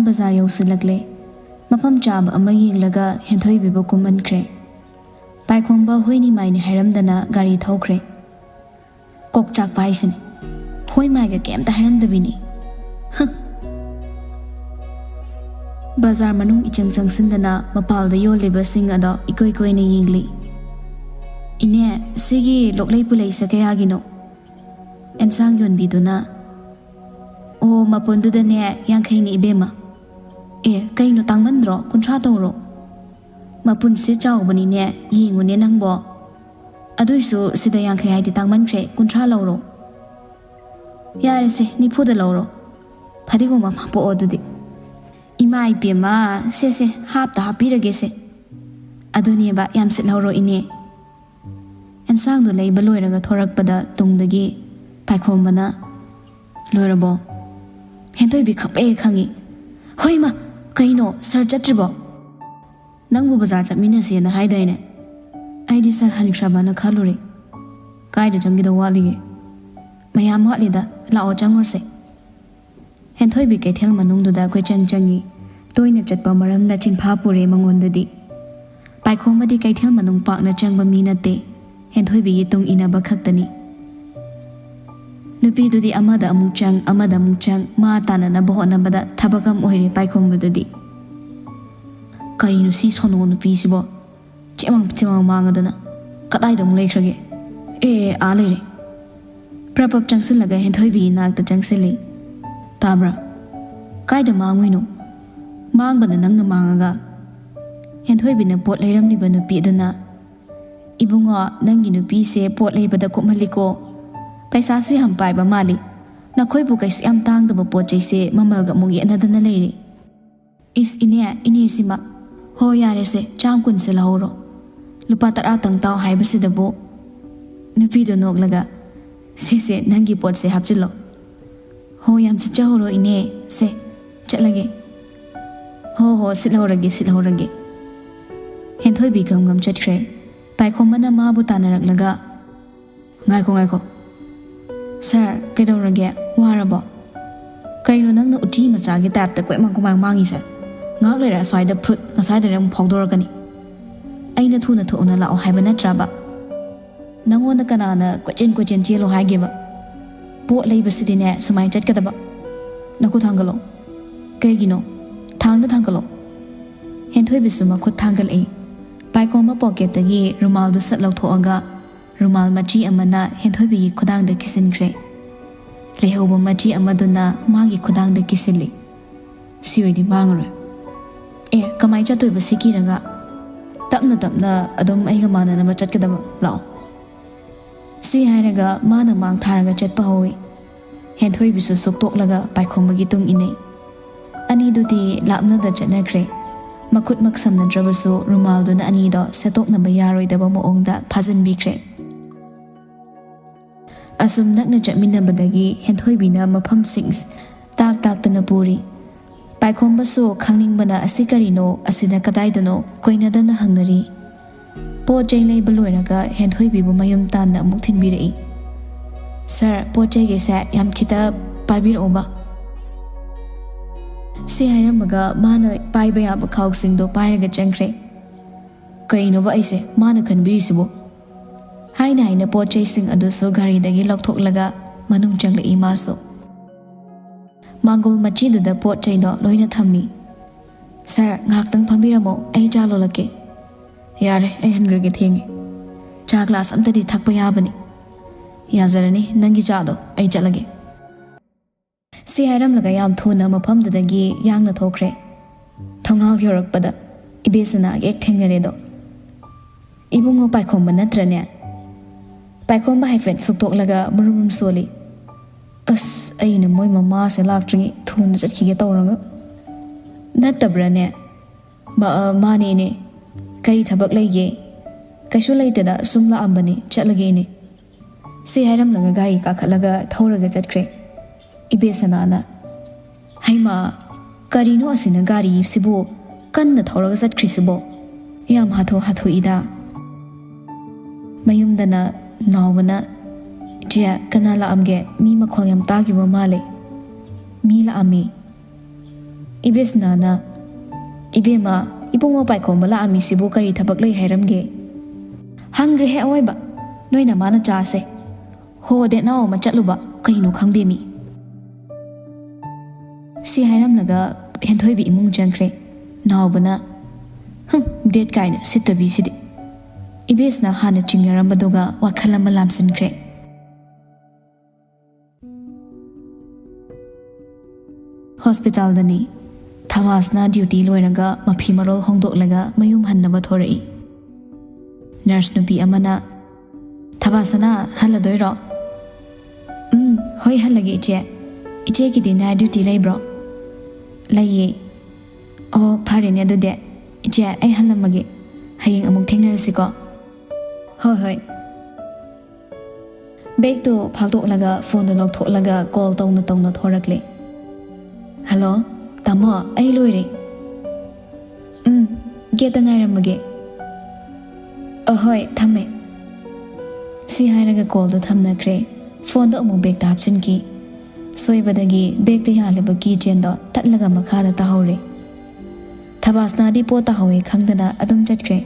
bazaar yausilakle mafam chaba ama yenglaga henthoi bibo kumankhre paikhomba hoini maini hairamdana gari thokre kokchak paisine hoi maiga kemta hairamdabini bazar manung ichang changsindana mapalda yoliba sing ado ikoi koine yengli ine sigi loklei pulei sakayagino ensang yonbiduna o mapondudane yankhaini ibema kaino tangmandro kunthra tawro mapun se chawbani ne yingune nangbo aduisu sida yankhai haidi tangmankhre kunthra lawro yare se nifuda lawro phadigo mama po odudi ima ipema se hapta hapirage se aduni ba yamsit lawro ine ensang du leiba loiraga thorakpada tungdagi paikhomana loirabo henthoi bi khapre khangi hoima kaino sir chatribo nangbu bazar chatminase na haidaine aidi sir hanikhrabana khaluri kaida jangida walige mayam watlida lao changorse henthoi bi kethel manungduda koi changi toina chatpa maramna chinpha pure mangondadi paikhomadi kaithel manung pakna changba minate henthoi bi tung inaba khaktani nupi dudi amada amuchang ma tanana bohona bada thabakam ohire paikhomdudi kainu si sono nupi sibo chemang mangadana kadai dam lekhrage a lere prapap changsil laga henthoi bi nakta changsili tabra kaida manguino mangbana nangna mangaga henthoi bi na pot leiramni ba nupi dana ibungo nangi nupi se pot leibada komhaliko paisa su yam pai ba mali na khoi bu kai su yam tang da po chei se mamal ga mung ye na dana leiri is ine sima ho yare se cham kun se lahoro lupa tara tang taw hai ba se da bo nupi do nok laga se nangi pot se hapchilo ho yam se chahoro ine se chatlage ho silhorage henthoi bi gam chatkhre paikhomana ma bu tanarak laga ngai ko sir kaidorage warabo kaino nangna uti macha gi tap ta koi mangkumang mangi sa ngak lera swaida fruit ngasai da rang phogdoragani aina thuna thona la haiba natra ba nangonda kanana kochen chelo haige ba po leiba sidine sumai chatkada ba naku thangalo kaigino thangalo henthoi bisuma khut thangal ei paikhoma pocket tagi rumal du sat lauthoaga rumal machi amana henthoi bi khudang da kisinkhre lehobo machi amaduna magi khudang da kisili siwedi mangre kamai chatoi ba sikiraga tapna adom aiga manana ma chatkadaba lao si hairaga mana mang tharaga chatpa howi henthoi bisu soktok laga paikhomagi tung inei ani dudi lapna da chanakhre makut maksamna drabasu rumal duna ani do setok na ba yaroi da ba moong da phazan bikre asum nakna chatmina badagi henthoi bina mafam sings tak tana puri paikhomba so khangning bana asikarino asina kadai dano koina dana hangnari po jailai baloiraga henthoi bibu mayum tan na muk thinbirei sir po jai ge sa yam khita paibir oba si hairamaga mana paiba ya ba khawk sing do pairaga changkhre kaino ba aise mana khanbiri sibo haina po jai sing adu so gari dagi lokthok laga manung changla imaso mangol machi da pot jai do loina thammi sir ngak tang phambiramo ai jalo lake yare ai hangrege thengi cha glass amta di thakpa yabani yazarani nangi cha do ai chalage si hairam laga yam thuna mafam dagi yangna thokre thongal yorakpada ibesana ek thengare do ibungo paikhomba natrane paikhomba haifen suktok laga murum soli as aina moi mama se laktringi thuna chakhige tawranga natabrane mane ne kai thabak leige kaishu leitada sumla ambani chatlage ne si hairam laga gari ka khalaga thoraga chatkre ibesanana haima karino asina gari sibo kanna thoraga chatkhrisibo yam hatho ida mayumdana nawna jia kanala amge mi makhol yam tagi ba male mi la ami Ibesnana Ibema Ibungo Paikomala Amisibu Kari Tabakli Hiramge Hungry he awayba Noina Mana Jase Ho de now Machatluba Kainu Kangdemi Si Hiram Naga Hentoibi Imung Jankre Now Bana Dead kind Sitabi City Ibesna Hana Chimyarambadoga Wakalama Lamson Cre Hospital Dani Thamasna duty loiraga mafimarol hongdoklaga mayum hannaba thorai Nurse nupi amana Thabasana haladoiro Hoi halage iche ki night duty laibro Laye Oh pharine adude iche ai halamage hayeng amuk thengnarasiko Hoi Bag to phagdoklaga phone lokthoklaga call tawna thorakle Hello Tamo, ay loire. Get the Naramage. Ahoy, Tame. See Hiraga called the Tamna Cray. Phone the Mubek Tapsin key. Soy Badagi, bake the Halibaki gender, Tatlaga Makada Tahore. Tabasna di Potahoe, Kangana, Adam Jet Cray.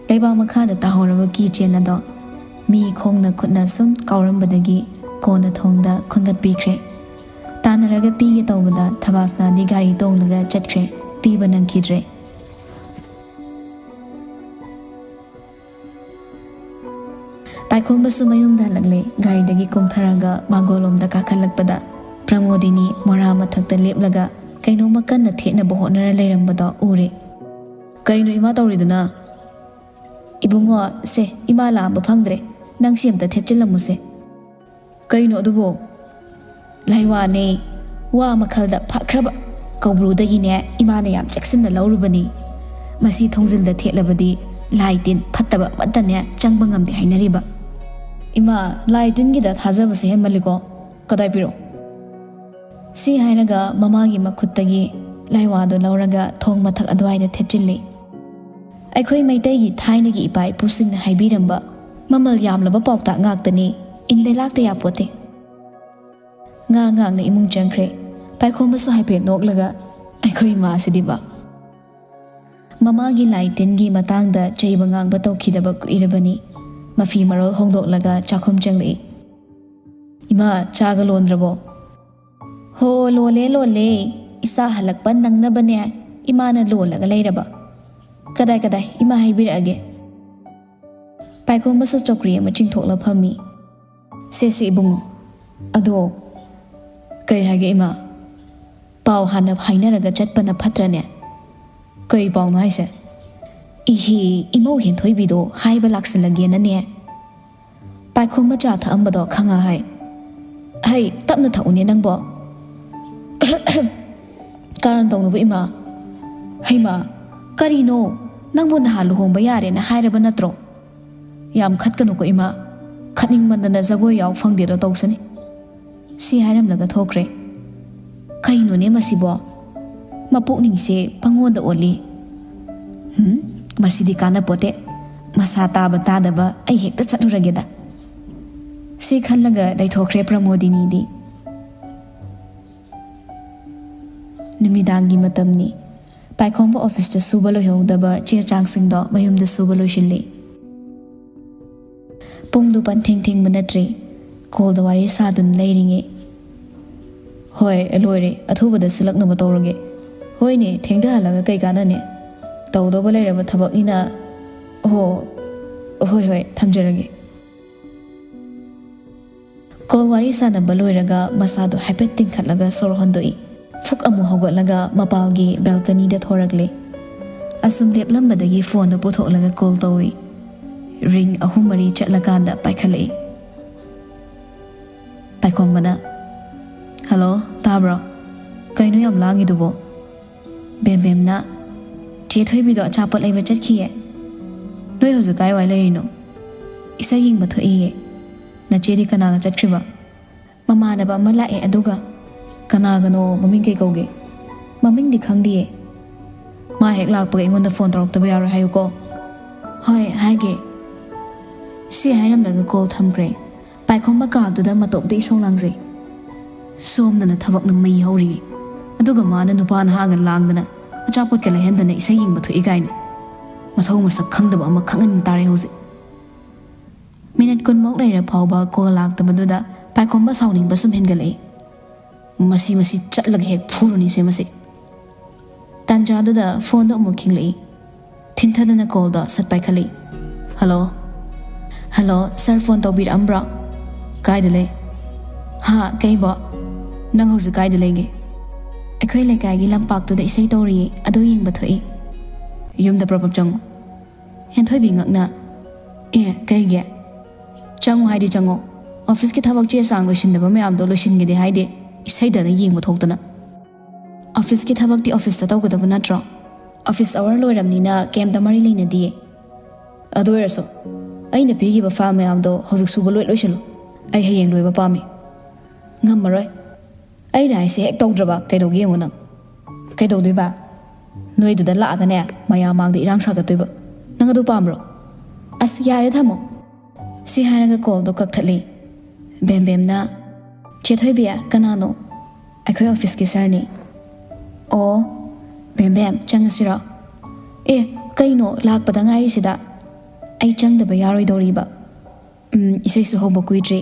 Leba Makada Tahora Waki Jenado. Me Kongna Kutnasum, Kauram Badagi, Kona Tonda, Kungat Bikre. Tanaraga Pi Tomada, Tabasna, the Gari Donga, Jetcre, Piban and Kidre. Paikomba Sumayum Dalagle, Gari the Gikum Taraga, Magolom the Kakalakbada, Pramodini, Morama Takta Liplaga, Kainomakan the Tina Bohona Lerambada Uri. Kaino Imadoridana Ibungo, say, Imala, Bapangre, Nangsiam the Techilamuse. Kaino the Bo. Laiwa ne wa makalda phakraba kawbruda ne imana yam jackson na laurubani masi thongzil da thelabadi laitin phattaba matane changba ngamde hainariba ima laitin gi da thajaba se hemaliko kadai piro si hainaga mama gi makhuttagi laiwa do lauraga thong mathak adwai da thechilli aikhoi maitai gi thaina gi ipai pusin na haibiramba mamal yamlaba pawta ngaktani inde lakta ya pote Nga na imung jankre, Paikombaso Hype Noglaga, Aikoi Masidiba. Mama gi laitin gi matang da Jaibangang Bato Kidabak Irabani, Mafi Marol Hongdolaga, Chakum Jangli. Ima Chagalon Rabo. Ho lole, Isa Halakpan Nang Nabane, Imana Lola Galeraba. Kadai, Ima Hybrid Age. Paikombaso Chokri, Maching Tola Pami. Sesi Bungo. Ado. Kay hage ima Pao hanap hainaraga chatpana phatrane Kay pao no haise Ihi imo hin thoibido haiba laksalage na ne Paikhom macha tha ambado khanga hai Hai tapna thaune nangbo Karan tawnu ba ima Hai ma karino nangbo na haluhomba yare na hairaba natro Yam khatkanu ko ima khatning mandana jago yaw phangdero tawsani Si Hiram Laga Thokre Kaino ne masibo Mapukning se pangonda oli Masidi kana pote Masata batadaba ay hekta chaturageda Si Khanlaga dai thokre Pramodini di Numidangi matamni Paikomba office to subalo hongdaba chair changsing do mayum da subalo shilli Pungdu pan ting manatri Call the wari sadun laying Hoi, Elore, a tuba the silk no motorge. Hoi ne, think the halaga gaiganane. Todo bolera but tabakina. Oh, hoi, tamjerage. Call wari sana baloiraga, Masado hapeting katlaga sorhondoi. Fuk amu hogotlaga, mapalgi, balcony that horagle. Asum lep lambadagi phone the potolaga call towi. Ring a humari chatlaganda paikale. Paikomana. Hello, Tabra. Kaino yam langi dubo. Bem na. Chethoi bido chapot lay bachet kiye. Noi hozukai wai lerino. Isa ying batho iye. Na chedi kanaga chatkriba. Mama na ba malae aduga. Kanaga no maming kay koge. Maming di khangdiye. Ma hek lak pag ingon da phone torok tabi yaro hayo ko. Hoi, haige. Si hainam laga call thamkre. Paikhom ba ka du da matop di isong langzi. Som na tabak ng may hori. ꯑꯗꯨꯒ ꯃꯥꯅ ꯅꯨꯄꯥ ꯅꯍꯥꯒ ꯂꯥꯡꯗꯅ ꯑꯆꯥꯄꯣꯠꯀ ꯂꯩꯍꯟꯗꯅ ꯏꯁꯩ ꯌꯦꯡꯕ ꯊꯣꯛꯏ ꯀꯥꯏꯅ ꯃꯊꯧ ꯃꯁꯛ ꯈꯪꯗꯕ ꯑꯃ ꯈꯪꯍꯟ ꯇꯥꯔꯦ ꯍꯧꯖꯤꯛ ꯃꯤꯅꯠ 10ꯃꯨꯛ ꯂꯩꯔ ꯐꯥꯎꯕ ꯀꯣꯜ ꯂꯥꯛꯇꯕꯗꯨꯗ ꯄꯥꯏꯈꯣꯝꯕ ꯁꯥꯎꯅꯤꯡꯕ ꯁꯨꯝ ꯍꯦꯟꯒꯠꯂꯛꯏ ꯃꯁꯤ ꯆꯠꯂꯒ ꯍꯦꯛ ꯐꯨꯔꯨꯅꯤꯁꯦ ꯃꯁꯤ ꯇꯥꯟꯖꯥꯗꯨꯗ ꯐꯣꯟꯗꯣ ꯑꯃꯨꯛ ꯈꯤꯡꯂꯛꯏ ꯊꯤꯟꯊꯗꯅ ꯀꯣꯜꯗꯣ ꯁꯠ ꯄꯥꯏꯈꯠꯂꯤ ꯍꯜꯂꯣ ꯁꯥꯔ ꯐꯣꯟ ꯇꯧꯕꯤꯔꯛꯑꯝꯕ꯭ꯔꯣ ꯀꯥꯏꯗ ꯂꯩ ꯍꯥ ꯀꯩꯕꯣ ꯅꯪ ꯍꯧꯖꯤꯛ ꯀꯥꯏꯗ ꯂꯩꯒꯦ ꯑꯩꯈꯣꯏ ꯂꯩꯀꯥꯏꯒꯤ ꯂꯝꯄꯥꯛꯇꯨꯗ ꯏꯁꯩ ꯇꯧꯔꯤꯌꯦ ꯑꯗꯨ ꯌꯦꯡꯕ ꯊꯣꯛꯏ ꯌꯨꯝꯗ ꯄ꯭ꯔꯣꯄꯞ ꯆꯪꯉꯣ ꯍꯦꯟꯊꯣꯏꯕꯤ ꯉꯛꯅ ꯀꯩꯒꯤ ꯆꯪꯉꯣ ꯍꯥꯏꯗꯤ ꯆꯪꯉꯣ ꯑꯣꯐꯤꯁꯀꯤ ꯊꯕꯛ ꯆꯦ ꯆꯥꯡ ꯂꯣꯏꯁꯤꯟꯗꯕ ꯃꯌꯥꯝꯗꯣ ꯂꯣꯏꯁꯤꯟꯒꯦꯗꯤ ꯍꯥꯏꯗꯤ ꯏꯁꯩꯗꯅ ꯌꯦꯡꯕ ꯊꯣꯛꯇꯅ ꯑꯣꯐꯤꯁꯀꯤ ꯊꯕꯛꯇꯤ ꯑꯣꯐꯤꯁꯇ ꯇꯧꯒꯗꯕ ꯅꯠꯇ꯭ꯔꯣ ꯑꯣꯐꯤꯁ ꯑꯋꯥꯔ ꯂꯣꯏꯔꯕꯅꯤꯅ ꯀꯩꯝꯇ ꯃꯔꯤ ꯂꯩꯅꯗꯤꯌꯦ ꯑꯗꯨ ꯑꯣꯏꯔꯁꯨ ꯑꯩꯅ ꯄꯤꯈꯤꯕ ꯐꯥꯏꯜ ꯃꯌꯥꯝꯗꯣ ꯍꯧꯖꯤꯛ ꯁꯨꯕ ꯂꯣꯏꯁꯤꯜꯂꯨ ꯑꯩ ꯍꯌꯦꯡ ꯂꯣꯏꯕ ꯄꯥꯝꯃꯤ ꯉꯝꯃꯔꯣꯏ ꯑꯩꯅ ꯍꯥꯏꯁꯦ ꯍꯦꯛ ꯇꯧꯗ꯭ꯔꯕ ꯀꯩꯗꯧꯒꯦ ꯌꯦꯡꯉꯣ ꯅꯪ ꯀꯩꯗꯧꯗꯣꯏꯕ ꯅꯣꯏꯗꯨꯗ ꯂꯥꯛꯑꯒꯅꯦ ꯃꯌꯥꯝ ꯃꯥꯡꯗ ꯏꯔꯥꯡ ꯁꯥꯒꯠꯇꯣꯏꯕ ꯅꯪ ꯑꯗꯨ ꯄꯥꯝꯕ꯭ꯔꯣ ꯑꯁ ꯌꯥꯔꯦ ꯊꯝꯃꯣ ꯁꯤ ꯍꯥꯏꯔꯒ ꯀꯣꯜꯗꯣ ꯀꯛꯊꯠꯂꯤ ꯕꯦꯝꯕꯦꯝꯅ ꯆꯦꯊꯣꯏꯕꯤ ꯀꯅꯥꯅꯣ ꯑꯩꯈꯣꯏ ꯑꯣꯐꯤꯁꯀꯤ ꯁꯥꯔꯅꯤ ꯑꯣ ꯕꯦꯝꯕꯦꯝ ꯆꯪꯉꯁꯤꯔꯣ ꯀꯩꯅꯣ ꯂꯥꯛꯄꯗ ꯉꯥꯏꯔꯤꯁꯤꯗ ꯑꯩ ꯆꯪꯗꯕ ꯌꯥꯔꯣꯏꯗꯧꯔꯤꯕ ꯏꯁꯩꯁꯨ ꯍꯧꯕ ꯀꯨꯏꯗ꯭ꯔꯤ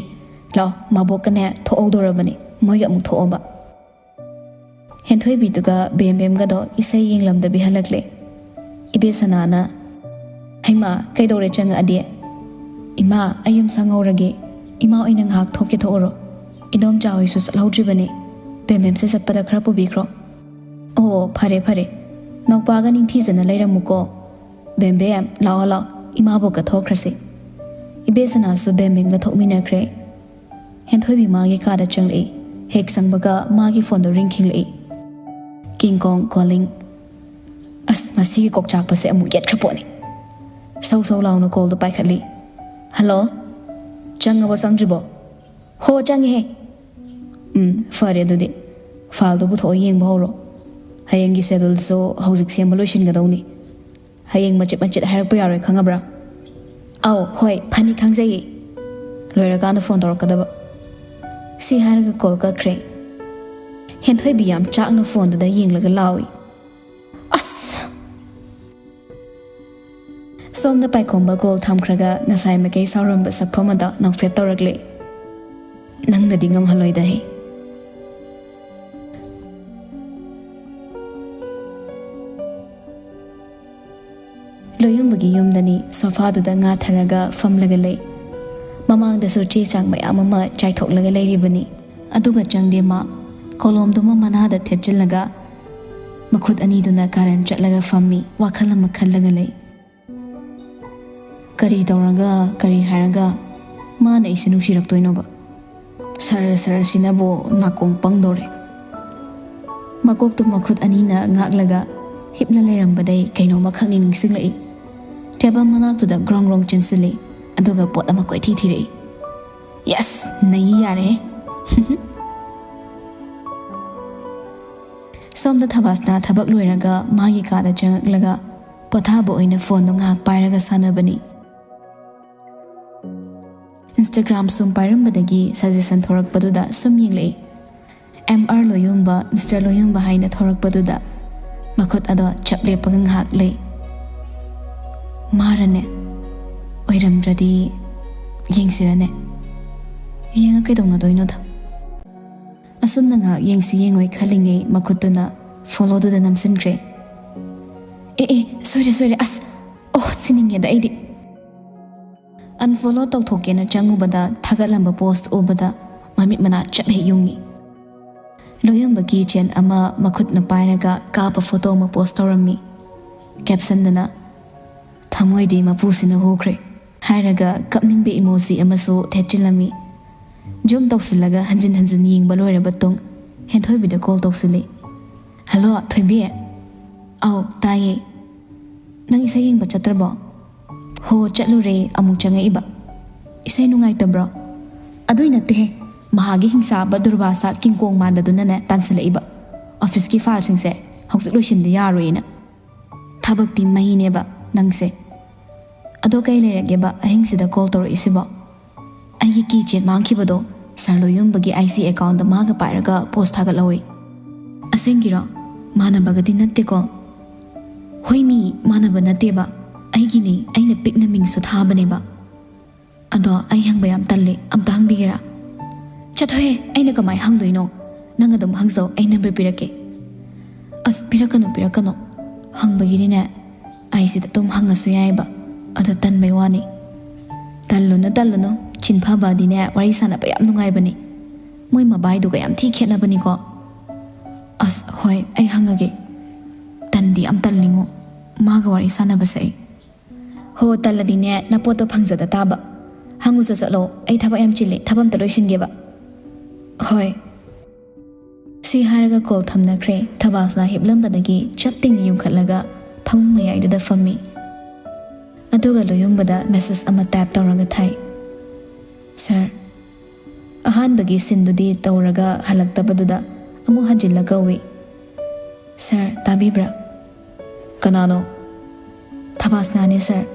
ꯂꯥꯛꯑꯣ ꯃꯕꯣꯛꯀꯅꯦ ꯊꯣꯛꯍꯧꯗꯧꯔꯕꯅꯤ ꯃꯣꯏꯒ ꯑꯃꯨꯛ ꯊꯣꯛꯑꯣꯕ ꯍꯦꯟꯊꯣꯏꯕꯤꯗꯨꯒ ꯕꯦꯝꯕꯦꯝꯒꯗꯣ ꯏꯁꯩ ꯌꯦꯡꯂꯝꯗꯕꯤ ꯍꯜꯂꯛꯂꯦ ꯏꯕꯦꯁꯅꯥꯅ ꯍꯩꯃꯥ ꯀꯩꯗꯧꯔꯦ ꯆꯪꯉꯛꯑꯗꯤ ꯏꯃꯥ ꯑꯩ ꯌꯨꯝ ꯁꯪꯍꯧꯔꯒꯦ ꯏꯃꯥ ꯑꯣꯏꯅ ꯉꯥꯏꯍꯥꯛ ꯊꯣꯛꯑꯣꯔꯣ ꯏꯗꯣꯝꯆꯥ ꯍꯣꯏꯁꯨ ꯆꯠꯍꯧꯗ꯭ꯔꯤꯕꯅꯤ ꯕꯦꯝꯕꯦꯝꯁꯦ ꯆꯠꯄꯗ ꯈꯔ ꯄꯨꯕꯤꯈ꯭ꯔꯣ ꯑꯣ ꯐꯔꯦ ꯅꯧꯄꯥꯒ ꯅꯤꯡꯊꯤꯖꯅ ꯂꯩꯔꯝꯃꯨꯀꯣ ꯕꯦꯝꯕꯦꯝ ꯂꯥꯛꯑꯣ ꯏꯃꯥꯕꯣꯛꯀ ꯊꯣꯛꯈ꯭ꯔꯁꯤ ꯏꯕꯦꯁꯅꯥꯁꯨ ꯕꯦꯝꯕꯦꯝꯒ ꯊꯣꯛꯃꯤꯟꯅꯈ꯭ꯔꯦ ꯍꯦꯟꯊꯣꯏꯕꯤ ꯃꯥꯒꯤ ꯀꯥꯗ ꯆꯪꯂꯛꯏ ꯍꯦꯛ ꯆꯪꯕꯒ ꯃꯥꯒꯤ ꯐꯣꯟꯗꯣ ꯔꯤꯡ ꯈꯤꯡꯂꯛꯏ ꯀꯤꯡꯀꯣꯡ ꯀꯣꯂꯤꯡ ꯑꯁ ꯃꯁꯤꯒꯤ ꯀꯣꯛꯆꯥꯛꯄꯁꯦ ꯑꯃꯨꯛ ꯌꯦꯠꯈ꯭ꯔ ꯄꯣꯠꯅꯤ ꯁꯧ ꯂꯥꯎꯅ ꯀꯣꯜꯗꯣ ꯄꯥꯏꯈꯠꯂꯤ ꯍꯜꯂꯣ ꯆꯪꯉꯕꯣ ꯆꯪꯗ꯭ꯔꯤꯕꯣ ꯍꯣ ꯆꯪꯉꯦꯍꯦ ꯐꯔꯦ ꯑꯗꯨꯗꯤ ꯐꯥꯏꯜꯗꯣ ꯄꯨꯊꯣꯛꯑ ꯌꯦꯡꯕ ꯍꯧꯔꯣ ꯍꯌꯦꯡꯒꯤ ꯁꯦꯗꯨꯜꯁꯨ ꯍꯧꯖꯤꯛ ꯁꯦꯝꯕ ꯂꯣꯏꯁꯤꯟꯒꯗꯧꯅꯤ ꯍꯌꯦꯡ ꯃꯆꯤꯠ ꯍꯥꯏꯔꯛꯄ ꯌꯥꯔꯣꯏ ꯈꯪꯉꯕ꯭ꯔꯥ ꯑꯧ ꯍꯣꯏ ꯐꯅꯤ ꯈꯪꯖꯩꯌꯦ ꯂꯣꯏꯔꯀꯥꯟꯗ ꯐꯣꯟ ꯇꯧꯔꯛꯀꯗꯕ ꯁꯤ ꯍꯥꯏꯔꯒ ꯀꯣꯜ ꯀꯛꯈ꯭ꯔꯦ ꯍꯦꯟꯊꯣꯏꯕꯤ ꯌꯥꯝ ꯆꯥꯛꯅ ꯐꯣꯟꯗꯨꯗ ꯌꯦꯡꯂꯒ ꯂꯥꯎꯏ ꯑꯁ ꯁꯣꯝꯗ ꯄꯥꯏꯈꯣꯝꯕ ꯀꯣꯜ ꯊꯝꯈ꯭ꯔꯒ ꯉꯁꯥꯏ ꯃꯀꯩ ꯁꯥꯎꯔꯝꯕ ꯁꯛꯐꯝ ꯑꯗ ꯅꯣꯛꯐꯦꯠ ꯇꯧꯔꯛꯂꯦ ꯅꯪꯅꯗꯤ ꯉꯝꯍꯜꯂꯣꯏꯗꯍꯦ ꯂꯣꯌꯨꯝꯕꯒꯤ ꯌꯨꯝꯗꯅꯤ ꯁꯣꯐꯥꯗꯨꯗ ꯉꯥꯊꯔꯒ ꯐꯝꯂꯒ ꯂꯩ ꯃꯃꯥꯡꯗꯁꯨ ꯆꯦ ꯆꯥꯡ ꯃꯌꯥꯝ ꯑꯃ ꯆꯥꯏꯊꯣꯛꯂꯒ ꯂꯩꯔꯤꯕꯅꯤ ꯑꯗꯨꯒ ꯆꯪꯗꯦ ꯃꯥ ꯀꯣꯂꯣꯝꯗꯨꯃ ꯃꯅꯥꯗ ꯊꯦꯠꯆꯤꯜꯂꯒ ꯃꯈꯨꯠ ꯑꯅꯤꯗꯨꯅ ꯀꯥꯔꯟ ꯆꯠꯂꯒ ꯐꯝꯃꯤ ꯋꯥꯈꯜ ꯑꯃ ꯈꯜꯂꯒ ꯂꯩ ꯀꯔꯤ ꯇꯧꯔꯒ ꯀꯔꯤ ꯍꯥꯏꯔꯒ ꯃꯥꯅ ꯑꯩꯁꯦ ꯅꯨꯡꯁꯤꯔꯛꯇꯣꯏꯅꯣꯕ ꯁꯔꯁꯤꯅꯕꯨ ꯅꯥꯀꯣꯡ ꯄꯪꯗꯣꯔꯦ ꯃꯀꯣꯛꯇꯨ ꯃꯈꯨꯠ ꯑꯅꯤꯅ ꯉꯥꯛꯂꯒ ꯍꯤꯞꯅ ꯂꯩꯔꯝꯕꯗꯩ ꯀꯩꯅꯣꯝꯃ ꯈꯪꯅꯤ ꯅꯤꯡꯁꯤꯡꯂꯛꯏ ꯇꯦꯕꯜ ꯃꯅꯥꯛꯇꯨꯗ ꯒ꯭ꯔꯣꯡ ꯆꯤꯟꯁꯤꯜꯂꯤ ꯑꯗꯨꯒ ꯄꯣꯠ ꯑꯃ ꯀꯣꯏꯊꯤ ꯊꯤꯔꯛꯏ ꯌꯦꯁ ꯅꯩ ꯌꯥꯔꯦ ꯁꯣꯝꯗ ꯊꯕꯥꯁꯅ ꯊꯕꯛ ꯂꯣꯏꯔꯒ ꯃꯥꯒꯤ ꯀꯥꯗ ꯆꯪꯉꯛꯂꯒ ꯄꯣꯊꯥꯕ ꯑꯣꯏꯅ ꯐꯣꯟꯗꯣ ꯉꯥꯏꯍꯥꯛ ꯄꯥꯏꯔꯒ ꯁꯥꯟꯅꯕꯅꯤ ꯏꯟꯁꯇꯥꯒ꯭ꯔꯥꯝ ꯁꯨꯝ ꯄꯥꯏꯔꯝꯕꯗꯒꯤ ꯁꯖꯦꯁꯟ ꯊꯣꯔꯛꯄꯗꯨꯗ ꯁꯨꯝ ꯌꯦꯡꯂꯛꯏ MR ꯂꯣꯌꯨꯝꯕ ꯃꯤꯁꯇꯔ ꯂꯣꯌꯨꯝꯕ ꯍꯥꯏꯅ ꯊꯣꯔꯛꯄꯗꯨꯗ ꯃꯈꯨꯠ ꯑꯗꯣ ꯆꯞ ꯂꯦꯞꯄꯒ ꯉꯥꯏꯍꯥꯛ ꯂꯩ ꯃꯥꯔꯅꯦ ꯑꯣꯏꯔꯝꯗ꯭ꯔꯗꯤ ꯌꯦꯡꯁꯤꯔꯅꯦ ꯌꯦꯡꯉ ꯀꯩꯗꯧꯅꯗꯣꯏꯅꯣꯗ ꯑꯁꯨꯝꯅ ꯉꯥꯏꯍꯥꯛ ꯌꯦꯡꯁꯤ ꯌꯦꯡꯉꯣꯏ ꯈꯜꯂꯤꯉꯩ ꯃꯈꯨꯠꯇꯨꯅ ꯐꯣꯂꯣꯗꯨꯗ ꯅꯝꯁꯤꯟꯈ꯭ꯔꯦ ꯁꯣꯏꯔꯦ ꯑꯁ ꯁꯤꯅꯤꯡꯉꯦꯗ ꯑꯩꯗꯤ ꯑꯟꯐꯣꯂꯣ ꯇꯧꯊꯣꯛꯀꯦꯅ ꯆꯪꯉꯨꯕꯗ ꯊꯥꯒꯠꯂꯝꯕ ꯄꯣꯁט ꯎꯕꯗ ꯃꯃꯤꯠ ꯃꯅꯥ ꯆꯞ ꯍꯦꯛ ꯌꯨꯡꯉꯤ ꯂꯣꯌꯨꯝꯕꯒꯤ ꯆꯦꯟ ꯑꯃ ꯃꯈꯨꯠꯅ ꯄꯥꯏꯔꯒ ꯀꯥꯞꯄ ꯐꯣꯇꯣ ꯑꯃ ꯄꯣꯁט ꯇꯧꯔꯝꯃꯤ ꯀꯦꯞꯁꯟꯗꯅ ꯊꯃꯣꯏꯗꯤ ꯃꯄꯨꯁꯤꯅ ꯍꯨꯈ꯭ꯔꯦ ꯍꯥꯏꯔꯒ ꯀꯞꯅꯤꯡꯕ ꯏꯃꯣꯖꯤ ꯑꯃꯁꯨ ꯊꯦꯠꯆꯤꯜꯂꯝꯃꯤ ꯖꯨꯝ ꯇꯧꯁꯤꯜꯂꯒ ꯍꯟꯖꯤꯟ ꯌꯦꯡꯕ ꯂꯣꯏꯔꯕ ꯇꯨꯡ ꯍꯦꯟꯊꯣꯏꯕꯤꯗ ꯀꯣꯜ ꯇꯧꯁꯤꯜꯂꯤ ꯍꯜꯂꯣ ꯊꯣꯏꯕꯤ ꯑꯧ ꯇꯥꯏꯌꯦ ꯅꯪ ꯏꯁꯩ ꯌꯦꯡꯕ ꯆꯠꯇ꯭ꯔꯕꯣ ꯍꯣ ꯆꯠꯂꯨꯔꯦ ꯑꯃꯨꯛ ꯆꯪꯉꯛꯏꯕ ꯏꯁꯩ ꯅꯨꯡꯉꯥꯏꯇꯕ꯭ꯔꯣ ꯑꯗꯨꯏ ꯅꯠꯇꯦꯍꯦ ꯃꯍꯥꯒꯤ ꯍꯤꯡꯁꯥꯕ ꯗꯨꯔꯕꯥꯁꯥ ꯀꯤꯡꯀꯣꯡ ꯃꯥꯟꯕꯗꯨꯅꯅꯦ ꯇꯥꯟꯁꯤꯜꯂꯛꯏꯕ ꯑꯣꯐꯤꯁꯀꯤ ꯐꯥꯏꯜꯁꯤꯡꯁꯦ ꯍꯧꯖꯤꯛ ꯂꯣꯏꯁꯤꯟꯗ ꯌꯥꯔꯣꯏꯅ ꯊꯕꯛꯇꯤ ꯃꯩꯅꯦꯕ ꯅꯪꯁꯦ ꯑꯗꯣ ꯀꯩ ꯂꯩꯔꯒꯦꯕ ꯑꯍꯤꯡꯁꯤꯗ ꯀꯣꯜ ꯇꯧꯔꯛꯏꯁꯤꯕꯣ ꯑꯩꯒꯤ ꯀꯤ ꯆꯦꯟ ꯃꯥꯡꯈꯤꯕꯗꯣ ꯁꯥꯔ ꯂꯣꯌꯨꯝꯕꯒꯤ IC ꯑꯦꯀꯥꯎꯟꯗ ꯃꯥꯒ ꯄꯥꯏꯔꯒ ꯄꯣꯁט ꯊꯥꯒꯠꯍꯧꯏ ꯑꯁꯦꯡꯒꯤꯔꯣ ꯃꯥꯟꯅꯕꯒꯗꯤ ꯅꯠꯇꯦꯀꯣ ꯍꯣꯏ ꯃꯤ ꯃꯥꯟꯅꯕ ꯅꯠꯇꯦꯕ ꯑꯩꯒꯤꯅꯤ ꯑꯩꯅ ꯄꯤꯛꯅ ꯃꯤꯡꯁꯨ ꯊꯥꯕꯅꯦꯕ ꯑꯗꯣ ꯑꯩ ꯍꯪꯕ ꯌꯥꯝ ꯇꯜꯂꯦ ꯑꯝꯇ ꯍꯪꯕꯤꯒꯦꯔꯥ ꯆꯠꯊꯣꯍꯦ ꯑꯩꯅ ꯀꯃꯥꯏ ꯍꯪꯗꯣꯏꯅꯣ ꯅꯪ ꯑꯗꯨꯝ ꯍꯪꯖꯧ ꯑꯩ ꯅꯝꯕꯔ ꯄꯤꯔꯛꯀꯦ ꯑꯁ ꯄꯤꯔꯛꯀꯅꯣ ꯍꯪꯕꯒꯤꯗꯤꯅꯦ ꯑꯩꯁꯤꯗ ꯑꯗꯨꯝ ꯍꯪꯉꯁꯨ ꯌꯥꯏꯕ ꯑꯗꯣ ꯇꯟꯕꯩ ꯋꯥꯅꯤ ꯇꯜꯂꯨꯅꯨ ꯆꯤꯟꯐꯕꯗꯤꯅꯦ ꯋꯥꯔꯤ ꯁꯥꯟꯅꯕ ꯌꯥꯝ ꯅꯨꯡꯉꯥꯏꯕꯅꯤ ꯃꯣꯏ ꯃꯕꯥꯏꯗꯨꯒ ꯌꯥꯝ ꯊꯤ ꯈꯦꯠꯅꯕꯅꯤꯀꯣ ꯑꯁ ꯍꯣꯏ ꯑꯩ ꯍꯪꯉꯒꯦ ꯇꯟꯗꯤ ꯌꯥꯝ ꯇꯜꯂꯤꯉꯣ ꯃꯥꯒ ꯋꯥꯔꯤ ꯁꯥꯟꯅꯕꯁꯦ ꯑꯩ ꯍꯣ ꯇꯜꯂꯗꯤꯅꯦ ꯅꯄꯣꯠꯇꯣ ꯐꯪꯖꯗ ꯇꯥꯕ ꯍꯪꯉꯨꯖ ꯆꯠꯂꯣ ꯑꯩ ꯊꯕꯛ ꯌꯥꯝ ꯆꯤꯜꯂꯦ ꯊꯕꯛ ꯑꯝꯇ ꯂꯣꯏꯁꯤꯟꯒꯦꯕ ꯍꯣꯏ ꯁꯤ ꯍꯥꯏꯔꯒ ꯀꯣꯜ ꯊꯝꯅꯈ꯭ꯔꯦ ꯊꯕꯥꯁꯅ ꯍꯤꯞꯂꯝꯕꯗꯒꯤ ꯆꯞ ꯇꯤꯡꯅ ꯌꯨꯡꯈꯠꯂꯒ ꯐꯃꯨꯡ ꯃꯌꯥꯏꯗꯨꯗ ꯐꯝꯃꯤ ꯑꯗꯨꯒ ꯂꯣꯏꯌꯨꯝꯕꯗ ꯃꯦꯁꯦꯖ ꯑꯃ ꯇꯥꯏꯞ ꯇꯧꯔꯒ ꯊꯥꯏ ꯁꯥꯔ ꯑꯍꯥꯟꯕꯒꯤ ꯁꯤꯟꯗꯨꯗꯤ ꯇꯧꯔꯒ ꯍꯜꯂꯛꯇꯕꯗꯨꯗ ꯑꯃꯨꯛ ꯍꯟꯖꯤꯜꯂ ꯀꯧꯏ ꯁꯥꯔ ꯇꯥꯕꯤꯕ꯭ꯔꯥ ꯀꯅꯥꯅꯣ ꯊꯕꯥꯁꯅꯥꯅꯦ ꯁꯥꯔ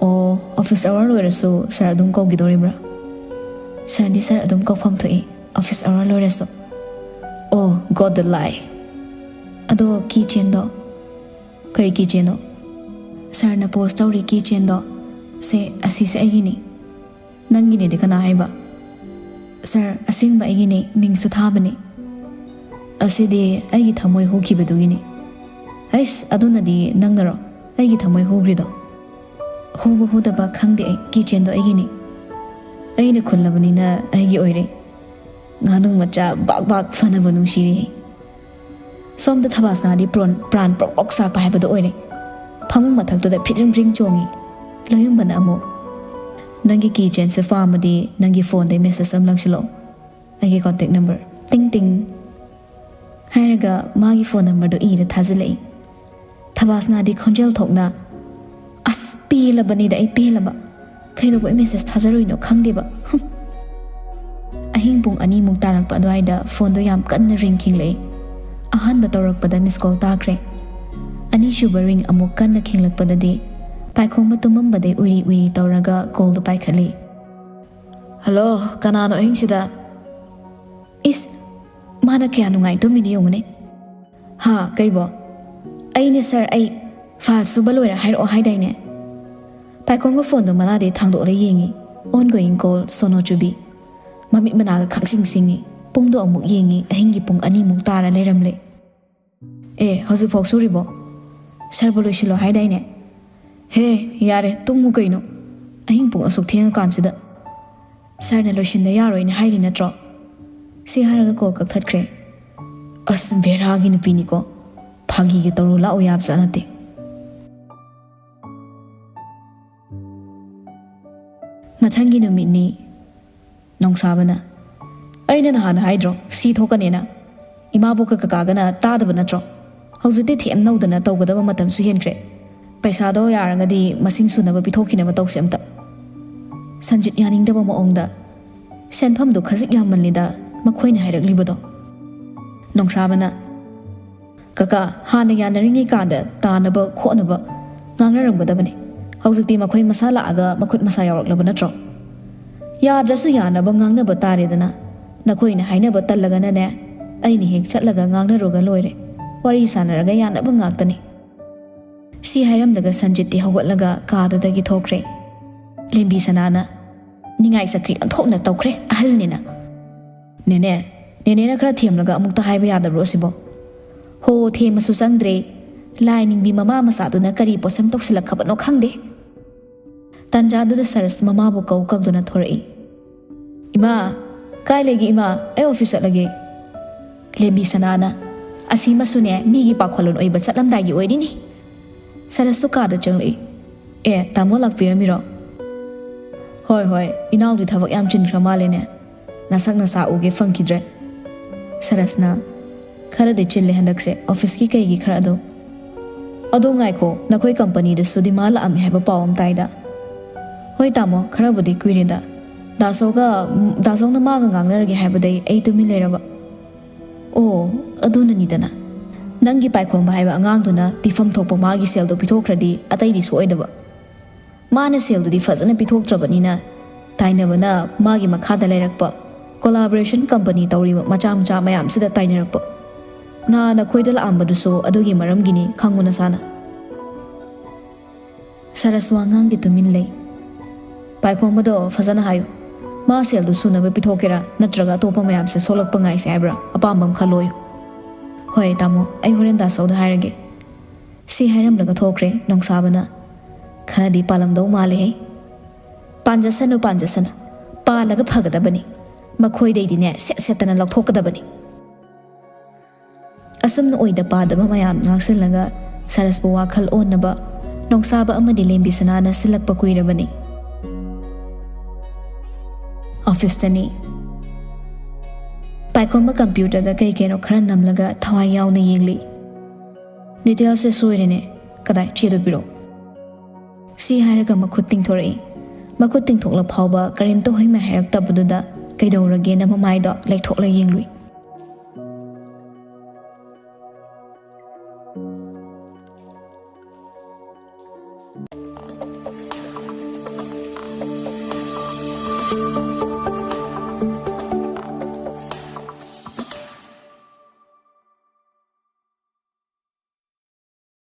ꯑꯣ ꯑꯣꯐꯤꯁ ꯑꯋꯥꯔ ꯂꯣꯏꯔꯁꯨ ꯁꯥꯔ ꯑꯗꯨꯝ ꯀꯧꯈꯤꯗꯣꯔꯤꯕ꯭ꯔꯥ ꯁꯥꯔꯗꯤ ꯁꯥꯔ ꯑꯗꯨꯝ ꯀꯧꯐꯝ ꯊꯣꯛꯏ ꯑꯣꯐꯤꯁ ꯑꯋꯥꯔ ꯂꯣꯏꯔꯁꯨ ꯑꯣ ꯒꯣꯠ ꯗ ꯂꯥꯏ ꯑꯗꯣ ꯀꯤ ꯆꯦꯟꯗꯣ ꯀꯩ ꯀꯤ ꯆꯦꯟꯅꯣ ꯁꯥꯔꯅ ꯄꯣꯁ ꯇꯧꯔꯤ ꯀꯤ ꯆꯦꯟꯗꯣ ꯁꯦ ꯑꯁꯤꯁꯦ ꯑꯩꯒꯤꯅꯤ ꯅꯪꯒꯤꯅꯦꯗꯤ ꯀꯅꯥ ꯍꯥꯏꯕ ꯁꯥꯔ ꯑꯁꯦꯡꯕ ꯑꯩꯒꯤꯅꯤ ꯃꯤꯡꯁꯨ ꯊꯥꯕꯅꯤ ꯑꯁꯤꯗꯤ ꯑꯩꯒꯤ ꯊꯃꯣꯏ ꯍꯨꯈꯤꯕꯗꯨꯒꯤꯅꯤ ꯍꯩꯁ ꯑꯗꯨꯅꯗꯤ ꯅꯪꯅꯔꯣ ꯑꯩꯒꯤ ꯊꯃꯣꯏ ꯍꯨꯈ꯭ꯔꯤꯗꯣ ꯍꯨꯕ ꯍꯨꯗꯕ ꯈꯪꯗꯦ ꯑꯩ ꯀꯤꯆꯦꯟꯗꯣ ꯑꯩꯒꯤꯅꯤ ꯑꯩꯅ ꯈꯨꯜꯂꯕꯅꯤꯅ ꯑꯩꯒꯤ ꯑꯣꯏꯔꯦ ꯉꯥꯅꯨ ꯃꯆꯥ ꯕꯥꯛ ꯕꯥꯛ ꯐꯅꯕ ꯅꯨꯡꯁꯤꯔꯤ ꯁꯣꯝꯗ ꯊꯕꯥꯁꯅꯥꯗꯤ ꯄ꯭ꯔꯥꯟ ꯄ꯭ꯔꯣꯛ ꯄ꯭ꯔꯣꯛ ꯁꯥꯞꯄ ꯍꯥꯏꯕꯗꯣ ꯑꯣꯏꯔꯦ ꯐꯃꯨꯡ ꯃꯊꯛꯇꯨꯗ ꯐꯤꯗ꯭ꯔꯤꯡ ꯐꯤꯗ꯭ꯔꯤꯡ ꯆꯣꯡꯉꯤ ꯂꯣꯏꯌꯨꯝꯕꯅ ꯑꯃꯨꯛ ꯅꯪꯒꯤ ꯀꯤꯆꯦꯟꯁꯦ ꯄꯥꯝꯃꯗꯤ ꯅꯪꯒꯤ ꯐꯣꯟꯗꯩ ꯃꯦꯁꯦꯖ ꯑꯃ ꯂꯪꯁꯤꯜꯂꯛꯑꯣ ꯑꯩꯒꯤ ꯀꯣꯟꯇꯦꯛ ꯅꯝꯕꯔ ꯇꯤꯡ ꯇꯤꯡ ꯍꯥꯏꯔꯒ ꯃꯥꯒꯤ ꯐꯣꯟ ꯅꯝꯕꯔꯗꯣ ꯏꯔ ꯊꯥꯖꯤꯜꯂꯛꯏ ꯊꯕꯥꯁꯅꯥꯗꯤ ꯈꯣꯟꯖꯦꯜ ꯊꯣꯛꯅ ꯑꯁ ꯄꯦꯜꯂꯕꯅꯤꯗ ꯑꯩ ꯄꯦꯜꯂꯕ ꯀꯩꯗꯧꯕꯩ ꯃꯦꯁꯦꯖ ꯊꯥꯖꯔꯨꯏꯅꯣ ꯈꯪꯗꯦꯕ ꯑꯍꯤꯡ ꯄꯨꯡ 2 ꯇꯥꯔꯛꯄ ꯑꯗꯨꯋꯥꯏꯗ ꯐꯣꯟꯗꯣ ꯌꯥꯝ ꯀꯟꯅ ꯔꯤꯡ ꯈꯤꯡꯂꯛꯏ ꯑꯍꯥꯟꯕ ꯇꯧꯔꯛꯄꯗ ꯃꯤꯁ ꯀꯣꯜ ꯇꯥꯈ꯭ꯔꯦ ꯑꯅꯤꯁꯨꯕ ꯔꯤꯡ ꯑꯃꯨꯛ ꯀꯟꯅ ꯈꯤꯡꯂꯛꯄꯗꯗꯤ ꯄꯥꯏꯈꯣꯡꯕ ꯇꯨꯝꯃꯝꯕꯗꯩ ꯎꯏꯔꯤ ꯎꯏꯔꯤ ꯇꯧꯔꯒ ꯀꯣꯜꯗꯣ ꯄꯥꯏꯈꯠꯂꯤ ꯍꯜꯂꯣ ꯀꯅꯥꯅꯣ ꯑꯍꯤꯡꯁꯤꯗ ꯏꯁ ꯃꯥꯅ ꯀꯌꯥ ꯅꯨꯡꯉꯥꯏ ꯇꯨꯝꯃꯤꯅꯤ ꯌꯦꯡꯉꯨꯅꯦ ꯍꯥ ꯀꯩꯕꯣ ꯑꯩꯅꯦ ꯁꯥꯔ ꯑꯩ ꯐꯥꯏꯜ ꯁꯨꯕ ꯂꯣꯏꯔ ꯍꯥꯏꯔꯛꯑꯣ ꯍꯥꯏꯗꯥꯏꯅꯦ ꯄꯥꯏꯈꯣꯡꯕ ꯐꯣꯟꯗꯣ ꯃꯅꯥꯗꯩ ꯊꯥꯡꯗꯣꯛꯂ ꯌꯦꯡꯉꯤ ꯑꯣꯟꯒꯣꯌꯤꯡ ꯀꯣꯜ ꯁꯣꯅꯣ ꯆꯨꯕꯤ ꯃꯃꯤꯠ ꯃꯅꯥꯒ ꯈꯪꯁꯤꯡ ꯁꯤꯡꯉꯤ ꯄꯨꯡꯗꯣ ꯑꯃꯨꯛ ꯌꯦꯡꯉꯤ ꯑꯍꯤꯡꯒꯤ ꯄꯨꯡ 2 ꯇꯥꯔ ꯂꯩꯔꯝꯂꯦ ꯑꯦ ꯍꯧꯖꯤꯛꯐꯥꯎ ꯁꯨꯔꯤꯕꯣ ꯁꯥꯔꯕꯨ ꯂꯣꯏꯁꯤꯜꯂꯣ ꯍꯥꯏꯗꯥꯏꯅꯦ ꯍꯦ ꯌꯥꯔꯦ ꯇꯨꯝꯃꯨ ꯀꯩꯅꯣ ꯑꯍꯤꯡ ꯄꯨꯡ ꯑꯁꯨꯛ ꯊꯦꯡꯉꯀꯥꯟꯁꯤꯗ ꯁꯥꯔꯅ ꯂꯣꯏꯁꯤꯟꯕ ꯌꯥꯔꯣꯏꯅ ꯍꯥꯏꯔꯤ ꯅꯠꯇ꯭ꯔꯣ ꯁꯤ ꯍꯥꯏꯔꯒ ꯀꯣꯜ ꯀꯛꯊꯠꯈ꯭ꯔꯦ ꯑꯁ ꯚꯦꯔꯥꯒꯤ ꯅꯨꯄꯤꯅꯤꯀꯣ ꯐꯥꯒꯤꯒ ꯇꯧꯔꯨ ꯂꯥꯛꯑꯣ ꯌꯥꯕꯖꯥꯠ ꯅꯠꯇꯦ ꯃꯊꯪꯒꯤ ꯅꯨꯃꯤꯠꯅꯤ ꯅꯣꯡꯁꯥꯕꯅ ꯑꯩꯅ ꯅꯍꯥꯟ ꯍꯥꯏꯗ꯭ꯔꯣ ꯁꯤ ꯊꯣꯛꯀꯅꯦꯅ ꯏꯃꯥꯕꯣꯛꯀ ꯀꯀꯥꯒꯅ ꯇꯥꯗꯕ ꯅꯠꯇ꯭ꯔꯣ ꯍꯧꯖꯤꯛꯇꯤ ꯊꯦꯝ ꯅꯧꯗꯅ ꯇꯧꯒꯗꯕ ꯃꯇꯝꯁꯨ ꯍꯦꯟꯈ꯭ꯔꯦ ꯄꯩꯁꯥꯗꯣ ꯌꯥꯔꯒꯗꯤ ꯃꯁꯤꯡ ꯁꯨꯅꯕ ꯄꯤꯊꯣꯛꯈꯤꯅꯕ ꯇꯧꯁꯦ ꯑꯝꯇ ꯁꯟꯖꯤꯠ ꯌꯥꯅꯤꯡꯗꯕ ꯃꯑꯣꯡꯗ ꯁꯦꯟꯐꯝꯗꯣ ꯈꯖꯤꯛ ꯌꯥꯝꯃꯜꯂꯤꯗ ꯃꯈꯣꯏꯅ ꯍꯥꯏꯔꯛꯂꯤꯕꯗꯣ ꯅꯣꯡꯁꯥꯕꯅ ꯀꯀꯥ ꯍꯥꯟꯅ ꯌꯥꯅꯔꯤꯉꯩ ꯀꯥꯟꯗ ꯇꯥꯅꯕ ꯈꯣꯠꯅꯕ ꯉꯥꯡꯅꯔꯝꯒꯗꯕꯅꯤ ꯍꯧꯖꯤꯛꯇꯤ ꯃꯈꯣꯏ ꯃꯁꯥ ꯂꯥꯛꯑꯒ ꯃꯈꯨꯠ ꯃꯁꯥ ꯌꯥꯎꯔꯛꯂꯕ ꯅꯠꯇ꯭ꯔో ꯌꯥꯗ꯭ꯔꯁꯨ ꯌꯥꯅꯕ ꯉꯥꯡꯅꯕ ꯇꯥꯔꯦꯗꯅ ꯅꯈꯣꯏꯅ ꯍꯥꯏꯅꯕ ꯇꯜꯂꯒꯅꯅꯦ ꯑꯩꯅ ꯍꯦꯛ ꯆꯠꯂꯒ ꯉꯥꯡꯅꯔꯨꯒ ꯂꯣꯏꯔꯦ ꯋꯥꯔꯤ ꯁꯥꯟꯅꯔꯒ ꯌꯥꯅꯕ ꯉꯥꯛꯇꯅꯤ ꯁꯤ ꯍꯥꯏꯔꯝꯂꯒ ꯁꯟꯖꯤꯠꯇꯤ ꯍꯧꯒꯠꯂꯒ ꯀꯥꯗꯨꯗꯒꯤ ꯊꯣꯛꯈ꯭ꯔꯦ ꯂꯦꯝꯕꯤ ꯁꯅꯥꯅ ꯅꯤꯡꯉꯥꯏ ꯆꯀ꯭ꯔꯤ ꯑꯣꯟꯊꯣꯛꯅ ꯇꯧꯈ꯭ꯔꯦ ꯑꯍꯜꯅꯤꯅ ꯅꯦꯅꯦꯅ ꯈꯔ ꯊꯦꯝꯂꯒ ꯑꯃꯨꯛꯇ ꯍꯥꯏꯕ ꯌꯥꯗꯕ꯭ꯔꯣ ꯁꯤꯕꯣ ꯍꯣ ꯊꯦꯝꯃꯁꯨ ꯆꯪꯗ꯭ꯔꯦ ꯂꯥꯏ ꯅꯤꯡꯕꯤ ꯃꯃꯥ ꯃꯆꯥꯗꯨꯅ ꯀꯔꯤ ꯄꯣꯠꯁꯝ ꯇꯧꯁꯤꯜꯂꯛꯈꯕꯅꯣ ꯈꯪꯗꯦ ꯇꯥꯟꯖꯥꯗꯨꯗ ꯁꯔꯁ ꯃꯃꯥꯕꯨ ꯀꯧꯗꯨꯅ ꯊꯣꯔꯛꯏ ꯏꯃꯥ ꯀꯥꯏ ꯂꯩꯒꯦ ꯏꯃꯥ ꯑꯩ ꯑꯣꯐꯤꯁ ꯆꯠꯂꯒꯦ ꯂꯦꯝꯕꯤ ꯁꯅꯥꯅ ꯑꯁꯤꯃꯁꯨꯅꯦ ꯃꯤꯒꯤ ꯄꯥꯈꯣꯜꯂꯣꯟ ꯑꯣꯏꯕ ꯆꯠꯂꯝꯗꯥꯏꯒꯤ ꯑꯣꯏꯔꯤꯅꯤ ꯁꯔꯁꯁꯨ ꯀꯥꯗ ꯆꯪꯂꯛꯏ ꯑꯦ ꯇꯥꯃꯣ ꯂꯥꯛꯄꯤꯔꯝꯃꯤꯔꯣ ꯍꯣꯏ ꯏꯅꯥꯎꯗꯤ ꯊꯕꯛ ꯌꯥꯝ ꯆꯤꯟꯈ꯭ꯔ ꯃꯥꯜꯂꯦꯅꯦ ꯅꯁꯛ ꯅꯁꯥ ꯎꯒꯦ ꯐꯪꯈꯤꯗ꯭ꯔꯦ ꯁꯔꯁꯅ ꯈꯔꯗꯤ ꯆꯤꯜꯂꯦ ꯍꯟꯗꯛꯁꯦ ꯑꯣꯐꯤꯁꯀꯤ ꯀꯩꯒꯤ ꯈꯔ ꯑꯗꯣ ꯉꯥꯏꯈꯣ ꯅꯈꯣꯏ ꯀꯝꯄꯅꯤꯗꯁꯨ ꯗꯤꯃꯥꯟ ꯂꯥꯛꯑꯝꯃꯦ ꯍꯥꯏꯕ ꯄꯥꯎ ꯑꯃ ꯇꯥꯏꯗ ꯍꯣꯏ ꯇꯥꯃꯣ ꯈꯔꯕꯨꯗꯤ ꯀꯨꯏꯔꯦꯗ ꯗꯥꯁꯧꯅ ꯃꯥꯒ ꯉꯥꯡꯅꯔꯒꯦ ꯍꯥꯏꯕꯗꯩ ꯑꯩ ꯇꯨꯃꯤꯟ ꯂꯩꯔꯕ ꯑꯣ ꯑꯗꯨꯅꯅꯤꯗꯅ ꯅꯪꯒꯤ ꯄꯥꯏꯈꯣꯝꯕ ꯍꯥꯏꯕ ꯑꯉꯥꯡꯗꯨꯅ ꯄꯤꯐꯝ ꯊꯣꯛꯄ ꯃꯥꯒꯤ ꯁꯦꯜꯗꯣ ꯄꯤꯊꯣꯛꯈ꯭ꯔꯗꯤ ꯑꯇꯩꯗꯤ ꯁꯣꯏꯗꯕ ꯃꯥꯅ ꯁꯦꯜꯗꯨꯗꯤ ꯐꯖꯅ ꯄꯤꯊꯣꯛꯇ꯭ꯔꯕꯅꯤ나 ꯇꯥꯏꯅꯕꯅ ꯃꯥꯒꯤ ꯃꯈꯥꯗ ꯂꯩꯔꯛꯄ ꯀꯣꯂꯥꯕꯣꯔꯦꯁꯟ ꯀꯝꯄꯅꯤ ꯇꯧꯔꯤꯕ ꯃꯆꯥ ꯃꯌꯥꯝꯁꯤꯗ ꯇꯥꯏꯅꯔꯛꯄ ꯅꯥꯅ ꯈꯣꯏꯗ ꯂꯥꯛꯑꯝꯕꯗꯨꯁꯨ ꯑꯗꯨꯒꯤ ꯃꯔꯝꯒꯤꯅꯤ ꯈꯪꯉꯨ ꯅꯁꯥꯅ ꯁꯔꯁ ꯋꯥꯉꯥꯡꯗꯤ ꯇꯨꯃꯤꯟ ꯂꯩ ꯄꯥꯏꯈꯣꯝꯕꯗꯣ ꯐꯖꯅ ꯍꯥꯏꯌꯨ ꯃꯥ ꯁꯦꯜꯗꯨ ꯁꯨꯅꯕ ꯄꯤꯊꯣꯛꯀꯦꯔꯥ ꯅꯠꯇ꯭ꯔꯒ ꯑꯇꯣꯞꯄ ꯃꯌꯥꯝꯁꯦ ꯁꯣꯛꯂꯛꯄ ꯉꯥꯏꯁꯦ ꯍꯥꯏꯕ꯭ꯔꯥ ꯑꯄꯥꯝꯕ ꯑꯃ ꯈꯜꯂꯣꯌꯨ ꯍꯣꯏ ꯇꯥꯃꯣ ꯑꯩ ꯍꯣꯔꯦꯟ ꯗꯥꯁꯧꯗ ꯍꯥꯏꯔꯒꯦ ꯁꯤ ꯍꯥꯏꯔꯝꯂꯒ ꯊꯣꯛꯈ꯭ꯔꯦ ꯅꯣꯡꯁꯥꯕꯅ ꯈꯔꯗꯤ ꯄꯥꯜꯂꯝꯗꯧ ꯃꯥꯜꯂꯦꯍꯦ ꯄꯥꯟꯖꯁꯅꯨ ꯄꯥꯜꯂꯒ ꯐꯒꯗꯕꯅꯤ ꯃꯈꯣꯏꯗꯩꯗꯤꯅꯦ ꯁꯦꯠ ꯁꯦꯠꯇꯅ ꯂꯧꯊꯣꯛꯀꯗꯕꯅꯤ ꯑꯁꯨꯝꯅ ꯑꯣꯏꯗ ꯄꯥꯗꯕ ꯃꯌꯥꯝ ꯉꯥꯛꯁꯤꯜꯂꯒ ꯁꯔꯁꯄꯨ ꯋꯥꯈꯜ ꯑꯣꯟꯅꯕ ꯅꯣꯡꯁꯥꯕ ꯑꯃꯗꯤ ꯂꯦꯝꯕꯤꯁꯅꯥꯅ ꯁꯤꯜꯂꯛꯄ ꯀꯨꯏꯔꯕꯅꯤ ꯑꯣꯐꯤꯁꯇꯅꯤ ꯄꯥꯏꯈꯣꯝꯕ ꯀꯝꯄ꯭ꯌꯨꯇꯔꯗ ꯀꯩ ꯀꯩꯅꯣ ꯈꯔ ꯅꯝꯂꯒ ꯊꯋꯥꯏ ꯌꯥꯎꯅ ꯌꯦꯡꯂꯤ ꯗꯤꯇꯦꯜꯁꯦ ꯁꯣꯏꯔꯦꯅꯦ ꯀꯗꯥꯏ ꯆꯦꯗꯣ ꯄꯤꯔꯛꯑꯣ ꯁꯤ ꯍꯥꯏꯔꯒ ꯃꯈꯨꯠ ꯇꯤꯡꯊꯣꯔꯛꯏ ꯃꯈꯨꯠ ꯇꯤꯡꯊꯣꯛꯂ ꯐꯥꯎꯕ ꯀꯔꯤꯝꯇ ꯍꯣꯏꯃ ꯍꯥꯏꯔꯛꯇꯕꯗꯨꯗ ꯀꯩꯗꯧꯔꯒꯦꯅ ꯃꯃꯥꯏꯗꯣ ꯂꯩꯊꯣꯛꯂ ꯌꯦꯡꯂꯨꯏ